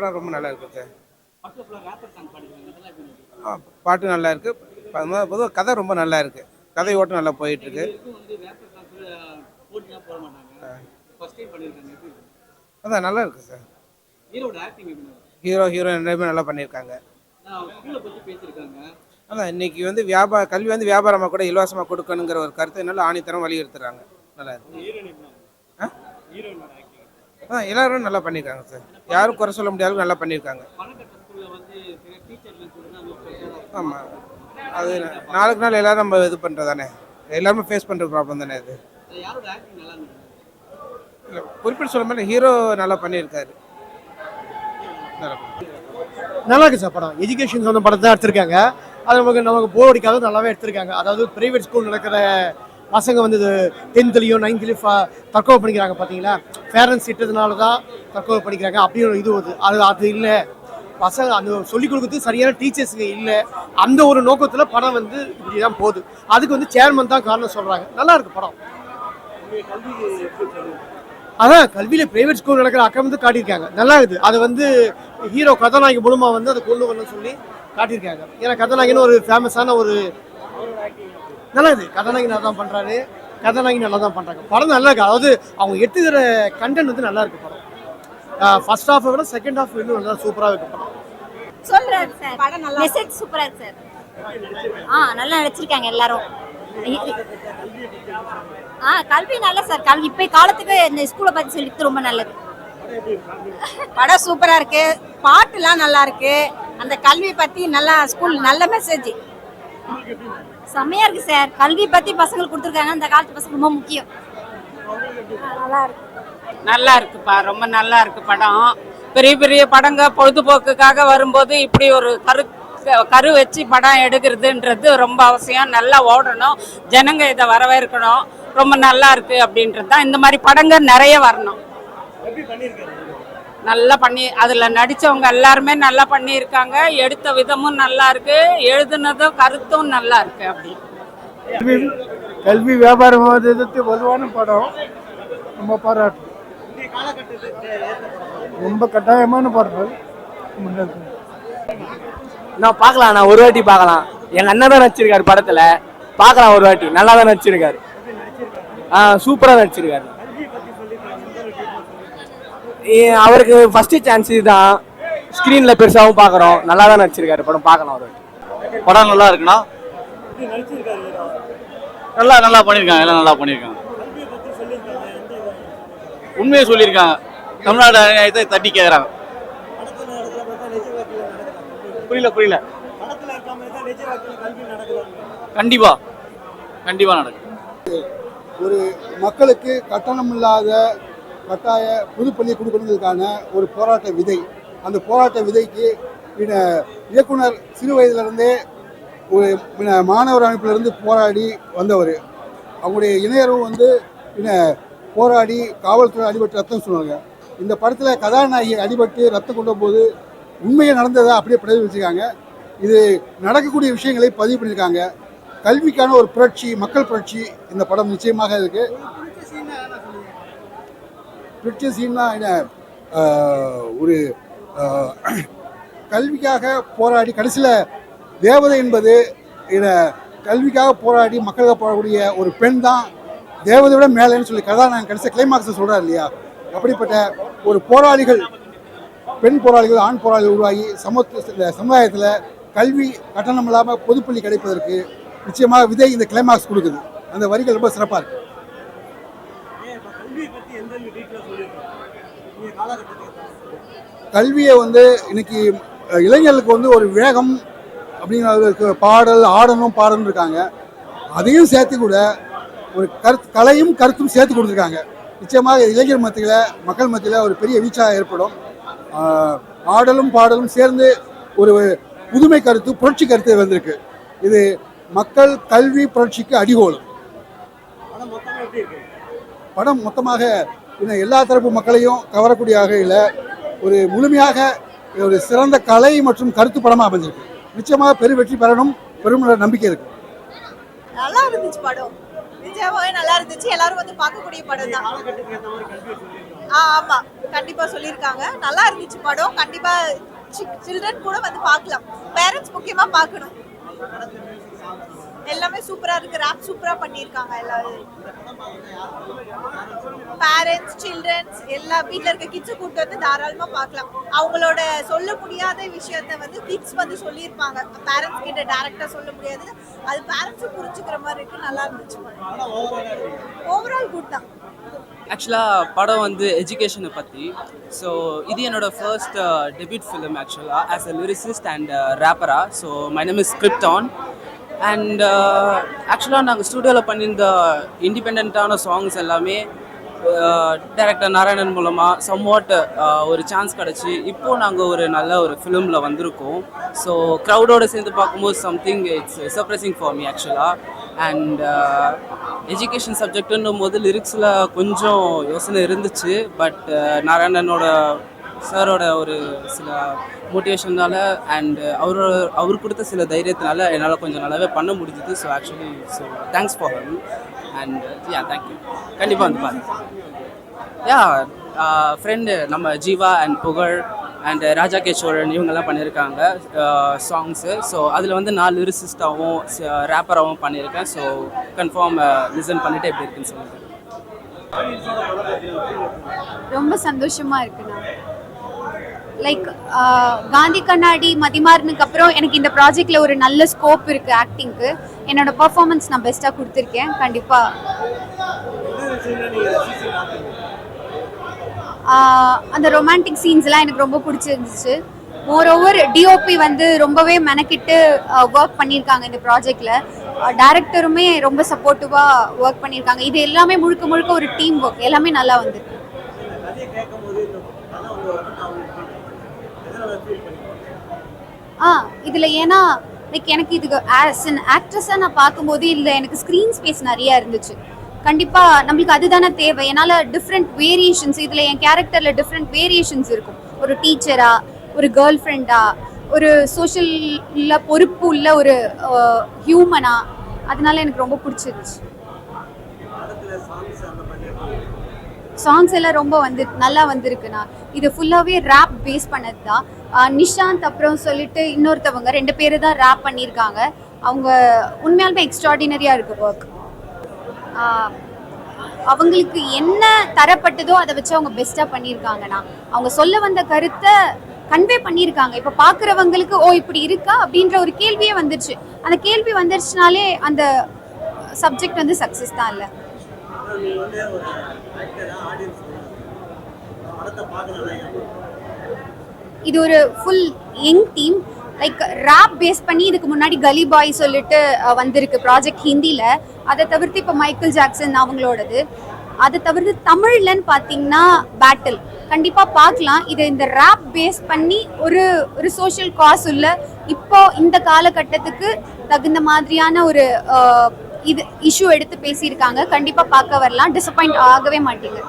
படம் ரொம்ப நல்லா இருக்கு சார். பாட்டு நல்லா இருக்கு. பொதுவாக கதை ரொம்ப நல்லா இருக்கு. கதை ஓட்டம் நல்லா போயிட்டு இருக்கு. அதான் நல்லா இருக்கு சார். ஹீரோ ஹீரோயின் ரெண்டுமே நல்லா பண்ணியிருக்காங்க. அதான் இன்னைக்கு வந்து கல்வி வந்து வியாபாரமாக கூட இலவசமாக கொடுக்கணுங்கிற ஒரு கருத்தை நல்லா ஆணித்தரம் வலியுறுத்துறாங்க. நல்லா இருக்கு. எல்லாரும் நல்லா பண்ணியிருக்காங்க சார். யாரும் குறை சொல்ல முடியாத நல்லா பண்ணியிருக்காங்க. ஆமாம், அது நாளுக்கு நாள் எல்லாரும் நம்ம இது பண்ணுறது தானே, எல்லாருமே ஃபேஸ் பண்ணுற ப்ராப்ளம் தானே அது. இல்லை குறிப்பிட்டு சொல்ல மாதிரி ஹீரோ நல்லா பண்ணியிருக்காரு. நல்லா இருக்கு சார் படம். எஜுகேஷன் சொன்ன படத்தை தான் எடுத்திருக்காங்க. அது நமக்கு போர் அடிக்காத நல்லாவே எடுத்திருக்காங்க. அதாவது பிரைவேட் ஸ்கூல் நடக்கிற பசங்க வந்து 10th-லையும் 9th-லையும் தற்கொலை பண்ணிக்கிறாங்க பார்த்தீங்களா. பேரண்ட்ஸ் திட்டத்தினால தான் தற்கொலை பண்ணிக்கிறாங்க அப்படின்னு ஒரு இது வருது. அது இல்லை, பசங்க அந்த சொல்லிக் கொடுக்குறது சரியான டீச்சர்ஸுங்க இல்லை. அந்த ஒரு நோக்கத்தில் படம் வந்து இப்படி தான் போகுது. அதுக்கு வந்து சேர்மன் தான் காரணம் சொல்கிறாங்க. நல்லா இருக்கு படம். அதான் கல்வியில் பிரைவேட் ஸ்கூல் நடக்கிற அக்கம் வந்து காட்டியிருக்காங்க. நல்லா இருக்குது. அது வந்து ஹீரோ கதாநாயகி மூலமாக வந்து அதை கொண்டு வரணும்னு சொல்லி காட்டியிருக்காங்க. ஏன்னா கதாநாயகன்னு ஒரு ஃபேமஸான ஒரு நல்லா இருக்குது. கதாநாயகி நல்லா தான் பண்ணுறாரு, கதாநாயகி நல்லா தான் பண்ணுறாங்க. படம் நல்லா இருக்கு. அதாவது அவங்க எடுத்துக்கிற கண்டென்ட் வந்து நல்லா இருக்கு படம். ஃபர்ஸ்ட் ஹாஃபை விட செகண்ட் ஹாஃப் இன்னும் நல்லா சூப்பராக இருக்கு படம். சொல்றாரு சார், படம் நல்லா மெசேஜ் சூப்பரா இருக்கு சார். நல்லா நடிச்சிருக்காங்க எல்லாரும். கல்வி நல்ல சார். கல்வி இப்ப காலத்துக்கு இந்த ஸ்கூலை பத்தி சொல்லிட்டு ரொம்ப நல்லது. படம் சூப்பரா இருக்கு. பாட்டுலாம் நல்லா இருக்கு. அந்த கல்வி பத்தி நல்லா ஸ்கூல் நல்ல மெசேஜ் செம்மையா இருக்கு சார். கல்வி பத்தி பசங்களுக்கு கொடுத்துருக்காங்க. அந்த காலத்து பசங்க ரொம்ப முக்கியம். நல்லா இருக்குப்பா, ரொம்ப நல்லா இருக்கு படம். பெரிய பெரிய படங்க பொழுதுபோக்குக்காக வரும்போது இப்படி ஒரு கரு வச்சு படம் எடுக்கிறதுன்றது ரொம்ப அவசியம். நல்லா ஓடணும், ஜனங்க இதை வரவேற்கணும். ரொம்ப நல்லா இருக்கு அப்படின்றது தான். இந்த மாதிரி படங்க நிறைய வரணும். நல்லா பண்ணி அதில் நடித்தவங்க எல்லாருமே நல்லா பண்ணியிருக்காங்க. எடுத்த விதமும் நல்லா இருக்கு, எழுதுனதும் கருத்தும் நல்லா இருக்கு. அப்படி கல்வி வியாபாரமாக எதிர்த்து வலுவான படம். ரொம்ப பாராட்டு. ரொம்ப கட்டாயமான படம். நான் பார்க்கலாம், நான் ஒரு வாட்டி பார்க்கலாம். எங்கள் அண்ணன் தான் நடிச்சிருக்காரு படத்தில். பார்க்கலாம் ஒரு வாட்டி. நல்லா தான் நடிச்சிருக்காரு. சூப்பராக நடிச்சிருக்காரு. அவருக்கு ஃபர்ஸ்ட் சான்ஸ் இதுதான். ஸ்க்ரீனில் பெருசாகவும் பார்க்குறோம். நல்லா தான் நடிச்சிருக்காரு படம். பார்க்கலாம் ஒரு வாட்டி. படம் நல்லா இருக்குண்ணா. நல்லா பண்ணியிருக்காங்க. எல்லாம் நல்லா பண்ணியிருக்காங்க. உண்மையை சொல்லியிருக்காங்க. தமிழ்நாடு அநியாயத்தை தட்டி கேட்குறாங்க. புரியல. கண்டிப்பா நடக்கும். ஒரு மக்களுக்கு கட்டணம் இல்லாத கட்டாய புதுப்பள்ளி கொடுக்கறதுக்கான ஒரு போராட்ட விதை. அந்த போராட்ட விதைக்கு இயக்குனர் சிறு வயதிலிருந்தே ஒரு மாணவர் அமைப்பிலிருந்து போராடி வந்தவர். அவங்களுடைய இணையரும் வந்து போராடி காவல்துறை அடிபட்டு ரத்தம் சொன்னாங்க. இந்த படத்தில் கதாநாயகி அடிபட்டு ரத்தம் கொண்ட போது உண்மையை நடந்ததை அப்படியே பிரதிபலிச்சிருக்காங்க. இது நடக்கக்கூடிய விஷயங்களை பதிவு பண்ணியிருக்காங்க. கல்விக்கான ஒரு புரட்சி, மக்கள் புரட்சி இந்த படம் நிச்சயமாக இருக்கு. பிடிச்ச சீன்னா ஒரு கல்விக்காக போராடி கடைசியில் தேவதை என்பது கல்விக்காக போராடி மக்களுக்காக போராடக்கூடிய ஒரு பெண் தான் தேவதை விட மேலேன்னு சொல்லி கதாநாயகன் கடைசியாக கிளைமாக்ஸை சொல்கிறார் இல்லையா. அப்படிப்பட்ட ஒரு போராளிகள், பெண் போராளிகள், ஆண் போராளிகள் உருவாகி சமுதாயத்தில் கல்வி கட்டணம் இல்லாமல் பொதுப்பள்ளி கிடைப்பதற்கு நிச்சயமாக விதை இந்த கிளைமாக்ஸ் கொடுக்குது. அந்த வரிகள் ரொம்ப சிறப்பாக இருக்கு. கல்வியை வந்து இன்னைக்கு இளைஞர்களுக்கு வந்து ஒரு வேகம் அப்படின்னு பாடல் ஆடணும் பாடணும் இருக்காங்க. அதையும் சேர்த்து கூட ஒரு கலையும் கருத்தும் சேர்த்து கொடுத்துருக்காங்க. நிச்சயமாக இளைஞர் மத்தியில், மக்கள் மத்தியில் ஒரு பெரிய வீச்சாக ஏற்படும். ஆடலும் பாடலும் சேர்ந்து ஒரு புதுமை கருத்து, புரட்சி கருத்து வந்திருக்கு. இது மக்கள் கல்வி புரட்சிக்கு அடிகோலும். படம் மொத்தமாக எல்லா தரப்பு மக்களையும் கவரக்கூடிய வகையில் ஒரு முழுமையாக ஒரு சிறந்த கலை மற்றும் கருத்து படமாக அமைஞ்சிருக்கு. நிச்சயமாக பெரும் வெற்றி பெறணும், பெரும் நம்பிக்கை இருக்கு. நல்லா இருந்துச்சு படம். நிஜமாவே நல்லா இருந்துச்சு. எல்லாரும் வந்து பார்க்கக்கூடிய படம் தான். ஆமா, கண்டிப்பா சொல்லியிருக்காங்க. நல்லா இருந்துச்சு படம். கண்டிப்பா சில்ட்ரன் கூட வந்து பார்க்கலாம். பேரண்ட்ஸ் முக்கியமா பார்க்கணும். எல்லாமே சூப்பரா இருக்கு. ராப் சூப்பரா பண்ணியிருக்காங்க. எல்லாரும் பேரண்ட்ஸ் சில்ட்ரன்ஸ் எல்லா வீட்ல இருக்க கிட்ஸ் கூட்டு வந்து தாராளமா பார்க்கலாம். அவங்களோட சொல்ல முடியாத விஷயத்த வந்து கிட்ஸ் வந்து சொல்லியிருப்பாங்க. பேரண்ட்ஸ் கிட்ட டைரக்டா சொல்ல முடியாது. அது பேரண்ட்ஸும் புரிஞ்சுக்கிற மாதிரி இருக்கு. நல்லா இருந்துச்சு. ஓவரால் குட் தான். ஆக்சுவலாக படம் வந்து எஜுகேஷனை பற்றி. ஸோ இது என்னோட ஃபர்ஸ்ட் டெபியூட் ஃபிலிம் ஆக்சுவலாக ஆஸ் அ லிரிசிஸ்ட் அண்ட் ரேப்பரா. So my name is Krypton. And ஆக்சுவலாக நாங்கள் ஸ்டூடியோவில் பண்ணியிருந்த இண்டிபெண்ட்டான சாங்ஸ் எல்லாமே டைரக்டர் நாராயணன் மூலமாக சம்வாட் ஒரு சான்ஸ் கிடச்சி இப்போது நாங்கள் ஒரு நல்ல ஒரு ஃபிலிமில் வந்திருக்கோம். ஸோ க்ரௌடோடு சேர்ந்து பார்க்கும்போது something it's surprising for me ஆக்சுவலாக. அண்ட் எஜுகேஷன் சப்ஜெக்ட்டுன்னும் போது லிரிக்ஸில் கொஞ்சம் யோசனை இருந்துச்சு. பட் நாராயணனோட சாரோட ஒரு சில மோட்டிவேஷனால் அண்ட் அவர் கொடுத்த சில தைரியத்தினால என்னால் கொஞ்சம் நல்லாவே பண்ண முடிஞ்சுது. So actually so thanks for him and thank you. கண்டிப்பாக வந்து பாருங்க. ஃப்ரெண்டு நம்ம ஜீவா அண்ட் புகழ் அண்ட் ராஜா கே சோழன் இவங்கெல்லாம் பண்ணியிருக்காங்க சாங்ஸு. ஸோ அதில் வந்து நான் லிரிசிஸ்டாகவும் ரேப்பராகவும் பண்ணியிருக்கேன். ஸோ கன்ஃபார்ம் லிசன் பண்ணிவிட்டு எப்படி இருக்குன்னு சொல்லுங்கள். ரொம்ப சந்தோஷமா இருக்குண்ணா. லைக் காந்தி கண்ணாடி மதிமாறனுக்கு அப்புறம் எனக்கு இந்த ப்ராஜெக்ட்ல ஒரு நல்ல ஸ்கோப் இருக்கு ஆக்டிங்க்கு. என்னோட பர்ஃபார்மன்ஸ் நான் பெஸ்ட்டாக கொடுத்துருக்கேன். கண்டிப்பாக அந்த ரொமான்டிக் சீன்ஸ்லாம் எனக்கு ரொம்ப பிடிச்சிருந்துச்சு. மோர் ஓவர் டிஓபி வந்து ரொம்பவே மெனக்கிட்டு ஒர்க் பண்ணியிருக்காங்க இந்த ப்ராஜெக்டில். டைரக்டருமே ரொம்ப சப்போர்ட்டிவாக ஒர்க் பண்ணியிருக்காங்க. இது எல்லாமே முழுக்க முழுக்க ஒரு டீம் ஒர்க். எல்லாமே நல்லா வந்திருக்கு. இதில் ஏன்னா லைக் எனக்கு இதுக்கு ஆஸ் அன் ஆக்ட்ரஸாக நான் பார்க்கும்போது இதில் எனக்கு ஸ்க்ரீன் ஸ்பேஸ் நிறையா இருந்துச்சு. கண்டிப்பாக நம்மளுக்கு அதுதானே தேவை. என்னால் டிஃப்ரெண்ட் வேரியேஷன்ஸ் இதில் என் கேரக்டரில் டிஃப்ரெண்ட் வேரியேஷன்ஸ் இருக்கும். ஒரு டீச்சரா, ஒரு கேர்ள் ஃப்ரெண்டா, ஒரு சோஷியலில் பொறுப்பு உள்ள ஒரு ஹியூமனா. அதனால எனக்கு ரொம்ப பிடிச்சிருச்சு. சாங்ஸ் எல்லாம் ரொம்ப நல்லா வந்திருக்குண்ணா. இது ஃபுல்லாகவே ரேப் பேஸ் பண்ணது தான். நிஷாந்த் அப்புறம் சொல்லிட்டு இன்னொருத்தவங்க 2 பேர் தான் ரேப் பண்ணியிருக்காங்க. அவங்க உண்மையாலுமே எக்ஸ்ட்ராடினரியாக இருக்குது ஒர்க். அவங்களுக்கு என்ன தரப்பட்டதோ அதை வச்சு அவங்க பெஸ்ட்டாக பண்ணியிருக்காங்கண்ணா. அவங்க சொல்ல வந்த கருத்தை கன்வே பண்ணியிருக்காங்க. இப்போ பார்க்குறவங்களுக்கு ஓ இப்படி இருக்கா அப்படின்ற ஒரு கேள்வியே வந்துருச்சு. அந்த கேள்வி வந்துருச்சுனாலே அந்த சப்ஜெக்ட் வந்து சக்ஸஸ் தான். இல்லை இது ஒரு full young team. Like rap base பண்ணி இதுக்கு முன்னாடி கலி பாய் சொல்லிட்டு வந்திருக்கு ப்ராஜெக்ட் ஹிந்தியில். அதை தவிர்த்து இப்போ மைக்கேல் ஜாக்சன் அவங்களோடது. அதை தவிர்த்து தமிழ்லன்னு பார்த்தீங்கன்னா பேட்டில் கண்டிப்பாக பார்க்கலாம். இது இந்த ரேப் பேஸ் பண்ணி ஒரு சோஷியல் காஸ் உள்ள இப்போ இந்த காலகட்டத்துக்கு தகுந்த மாதிரியான ஒரு இது இஷ்யூ எடுத்து பேசியிருக்காங்க. கண்டிப்பாக பார்க்க வரலாம். டிசப்பாயிண்ட் ஆகவே மாட்டீங்க.